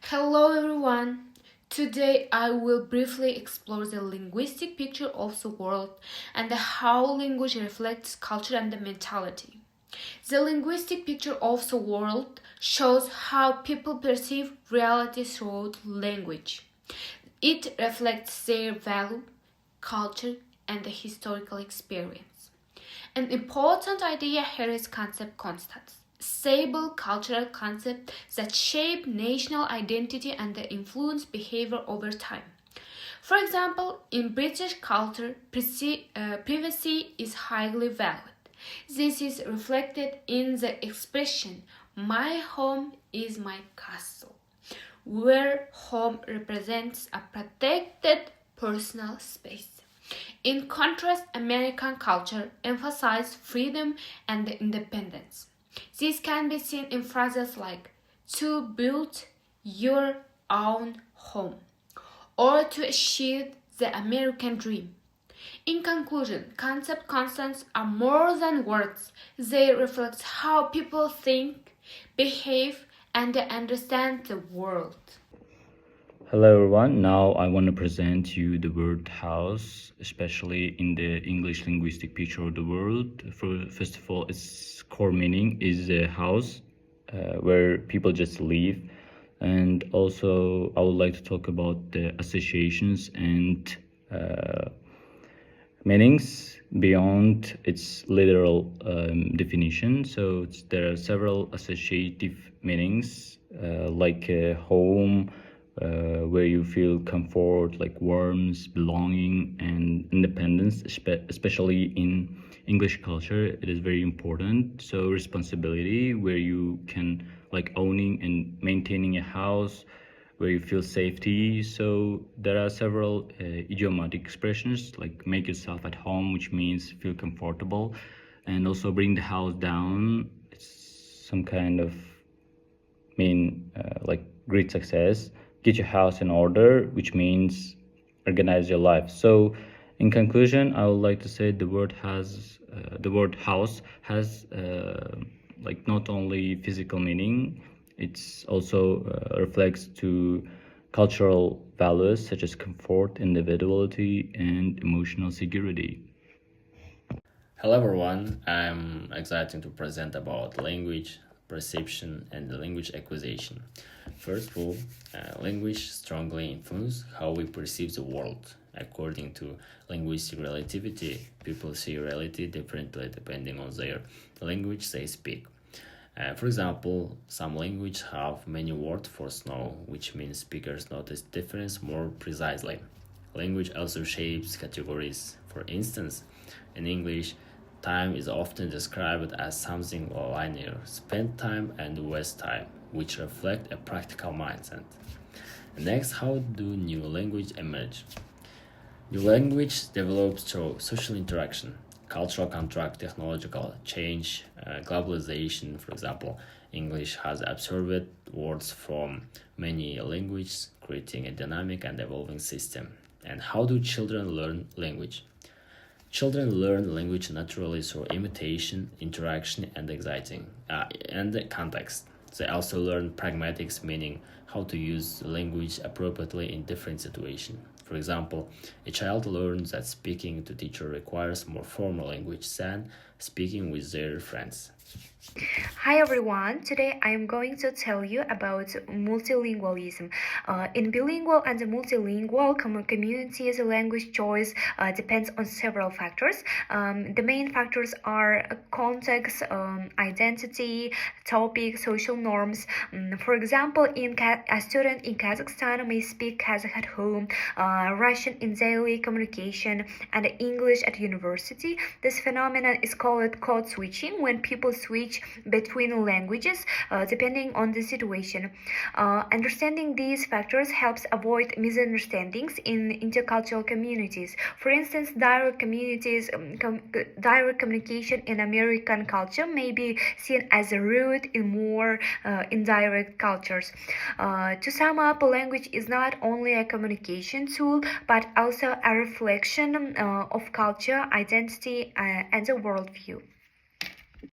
Hello everyone! Today I will briefly explore the linguistic picture of the world and how language reflects culture and mentality. The linguistic picture of the world shows how people perceive reality through language. It reflects their value, culture, and historical experience. An important idea here is concept constants, stable cultural concepts that shape national identity and influence behavior over time. For example, in British culture, privacy is highly valued. This is reflected in the expression, my home is my castle, where home represents a protected personal space. In contrast, American culture emphasizes freedom and independence. This can be seen in phrases like to build your own home or to achieve the American dream. In conclusion, concept constants are more than words. They reflect how people think, behave, and understand the world. Hello everyone. Now I want to present you the word house, especially in the English linguistic picture of the world. First of all, its core meaning is a house where people just live. And also I would like to talk about the associations and meanings beyond its literal definition. So there are several associative meanings like home, where you feel comfort, like warmth, belonging, and independence, especially in English culture. It is very important. So responsibility, where you can like owning and maintaining a house, where you feel safety. So there are several idiomatic expressions like make yourself at home, which means feel comfortable, and also bring the house down. It's some kind of like great success. Get your house in order, which means organize your life. So in conclusion, I would like to say the word house has like not only physical meaning, it's also reflects to cultural values such as comfort, individuality, and emotional security. Hello everyone, I'm excited to present about language, perception, and the language acquisition. First of all, language strongly influences how we perceive the world. According to linguistic relativity, people see reality differently depending on their language they speak. For example, some languages have many words for snow, which means speakers notice difference more precisely. Language also shapes categories. For instance, in English, time is often described as something linear, spent time and waste time, which reflect a practical mindset. Next, how do new language emerge? New language develops through social interaction, cultural contract, technological change, globalization. For example, English has absorbed words from many languages, creating a dynamic and evolving system. And how do children learn language? Children learn language naturally through imitation, interaction, and exciting and context. They also learn pragmatics, meaning how to use language appropriately in different situations. For example, a child learns that speaking to teacher requires more formal language than speaking with their friends. Hi everyone, today I am going to tell you about multilingualism. In bilingual and multilingual communities, language choice depends on several factors. The main factors are context, identity, topic, social norms. For example, a student in Kazakhstan may speak Kazakh at home, Russian in daily communication, and English at university. This phenomenon is called code switching, when people switch between languages depending on the situation. Understanding these factors helps avoid misunderstandings in intercultural communities. For instance, direct communication in American culture may be seen as rude in more indirect cultures. To sum up, language is not only a communication tool but also a reflection of culture, identity, and a worldview.